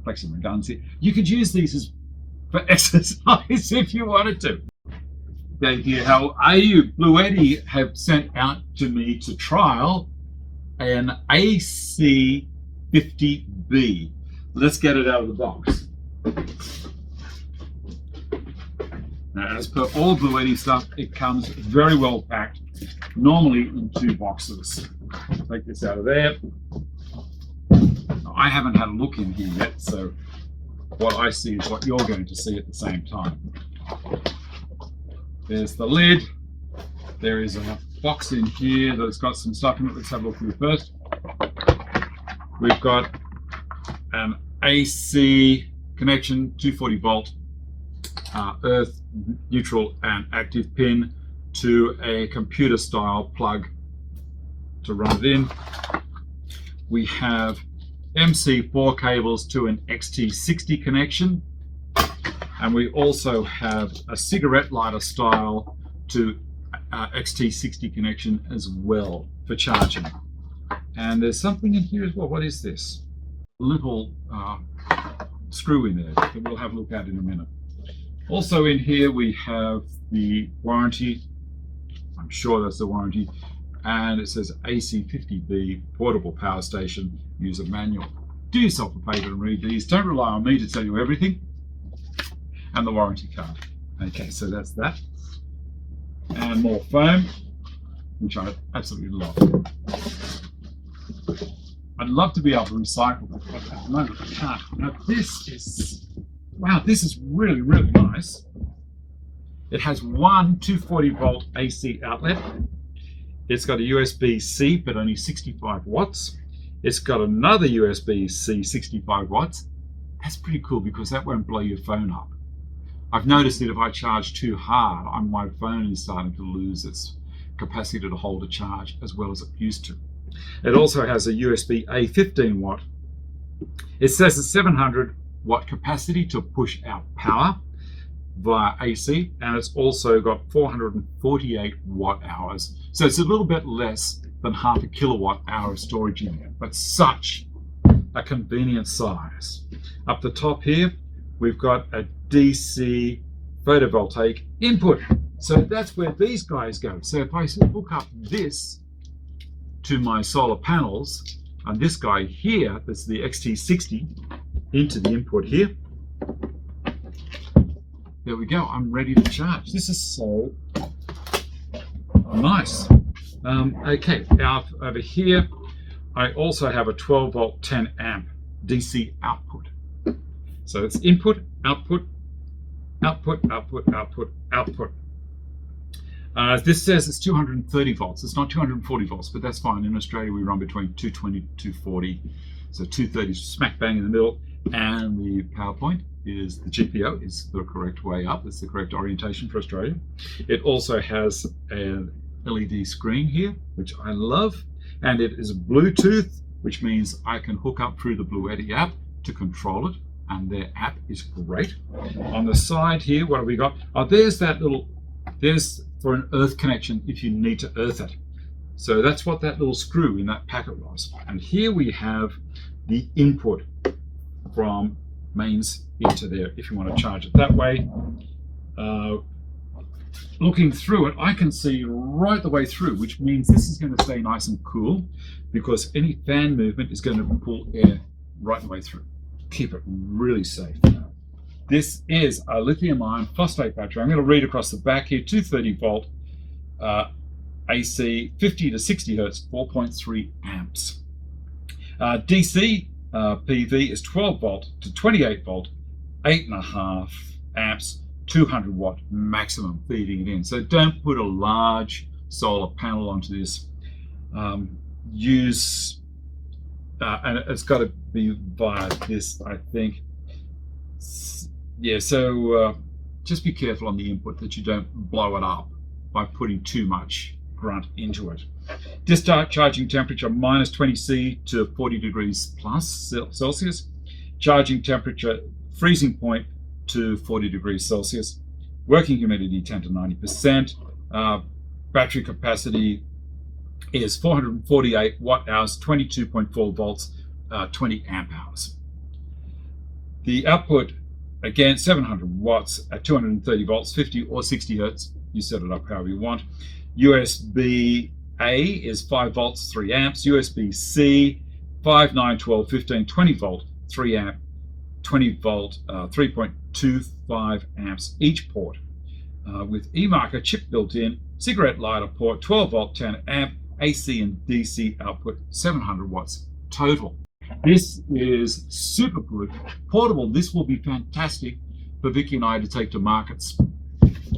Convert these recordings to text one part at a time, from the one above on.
flexing my guns here. You could use these as for exercise if you wanted to. Thank you. How are you? Bluetti have sent out to me to trial an AC50B. Let's get it out of the box. Now, as per all Bluetti stuff, it comes very well packed, normally in 2 boxes. Take this out of there. I haven't had a look in here yet, so what I see is what you're going to see at the same time. There's the lid. There is a box in here that's got some stuff in it. Let's have a look through first. We've got an AC connection, 240 volt, earth, neutral and active pin to a computer style plug to run it in. We have MC4 cables to an XT60 connection, and we also have a cigarette lighter style to XT60 connection as well for charging. And there's something in here as well. What is this? A little screw in there that we'll have a look at in a minute. Also in here we have the warranty. I'm sure that's the warranty. And it says AC50B portable power station user manual. Do yourself a favour and read these. Don't rely on me to tell you everything. And the warranty card. Okay, so that's that. And more foam, which I absolutely love. I'd love to be able to recycle it, but at the moment I can't. Now this is, wow, this is really, really nice. It has one 240 volt AC outlet. It's got a USB-C, but only 65 watts. It's got another USB-C, 65 watts. That's pretty cool because that won't blow your phone up. I've noticed that if I charge too hard, my phone is starting to lose its capacity to hold a charge as well as it used to. It also has a USB-A 15 watt. It says a 700 watt capacity to push out power via AC, and it's also got 448 watt hours. So it's a little bit less than half a kilowatt hour of storage in there, but such a convenient size. Up the top here, we've got a DC photovoltaic input. So that's where these guys go. So if I hook up this to my solar panels, and this guy here, that's the XT60, into the input here, there we go, I'm ready to charge. This is so nice. Okay, now over here, I also have a 12 volt, 10 amp DC output. So it's input, output, output, output, output, output. This says it's 230 volts. It's not 240 volts, but that's fine. In Australia, we run between 220 to 240. So 230 is smack bang in the middle. And the power point is the GPO, is the correct way up. It's the correct orientation for Australia. It also has an LED screen here, which I love. And it is Bluetooth, which means I can hook up through the Bluetti app to control it. And their app is great. On the side here, what have we got? Oh, there's that little, there's for an earth connection if you need to earth it. So that's what that little screw in that packet was. And here we have the input from mains into there if you want to charge it that way. Looking through it, I can see right the way through, which means this is going to stay nice and cool because any fan movement is going to pull air right the way through. Keep it really safe. This is a lithium-ion phosphate battery. I'm going to read across the back here, 230 volt AC, 50 to 60 hertz, 4.3 amps. DC PV is 12 volt to 28 volt, 8.5 amps, 200 watt maximum feeding it in. So don't put a large solar panel onto this. And it's got to be via this, I think. Yeah, so just be careful on the input that you don't blow it up by putting too much grunt into it. Discharging temperature minus 20 C to 40 degrees plus Celsius. Charging temperature freezing point to 40 degrees Celsius. Working humidity 10 to 90%. Battery capacity is 448 watt hours, 22.4 volts, 20 amp hours. The output, again, 700 watts at 230 volts, 50 or 60 hertz. You set it up however you want. USB-A is 5 volts, 3 amps. USB-C, 5, 9, 12, 15, 20 volt, 3 amp, 20 volt, 3.25 amps each port. With E-marker chip built in, cigarette lighter port, 12 volt, 10 amp, AC and DC output, 700 watts total. This is super good, portable. This will be fantastic for Vicky and I to take to markets.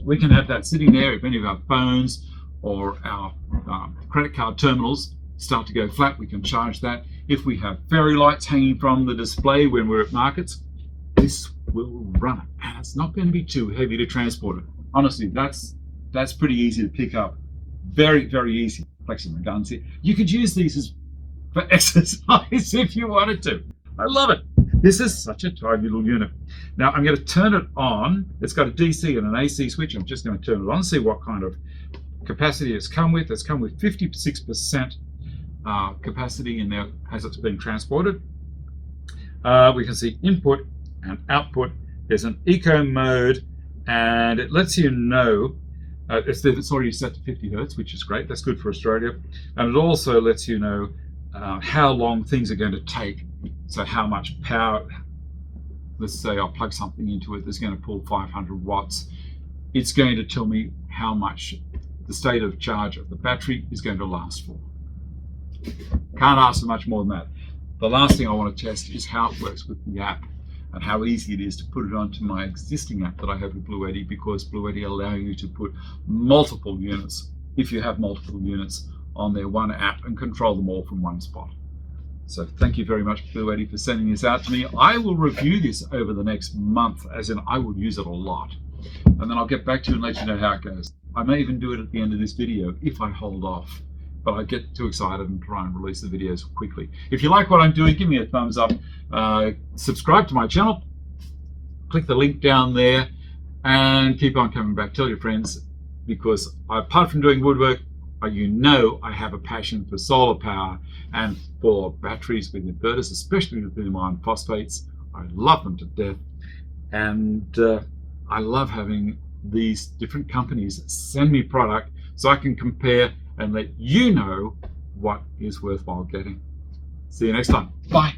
We can have that sitting there if any of our phones or our credit card terminals start to go flat. We can charge that. If we have fairy lights hanging from the display when we're at markets, this will run it, and it's not going to be too heavy to transport it. Honestly, that's pretty easy to pick up. Very, very easy. Flexing my guns here. You could use these for exercise if you wanted to. I love it. This is such a tidy little unit. Now I'm going to turn it on. It's got a DC and an AC switch. I'm just going to turn it on and see what kind of capacity it's come with. It's come with 56% capacity in there as it's being transported. We can see input and output. There's an eco mode, and it lets you know it's already set to 50 hertz, which is great. That's good for Australia. And it also lets you know how long things are going to take. So how much power, let's say I'll plug something into it that's going to pull 500 watts. It's going to tell me how much the state of charge of the battery is going to last for. Can't ask for much more than that. The last thing I want to test is how it works with the app and how easy it is to put it onto my existing app that I have with Bluetti, because Bluetti allows you to put multiple units, if you have multiple units, on their one app and control them all from one spot. So thank you very much, Bluetti, for sending this out to me. I will review this over the next month, as in I will use it a lot. And then I'll get back to you and let you know how it goes. I may even do it at the end of this video if I hold off, but I get too excited and try and release the videos quickly. If you like what I'm doing, give me a thumbs up. Subscribe to my channel. Click the link down there and keep on coming back. Tell your friends, because apart from doing woodwork, you know I have a passion for solar power and for batteries with inverters, especially with lithium-ion phosphates. I love them to death, and I love having these different companies send me product so I can compare and let you know what is worthwhile getting. See you next time. Bye.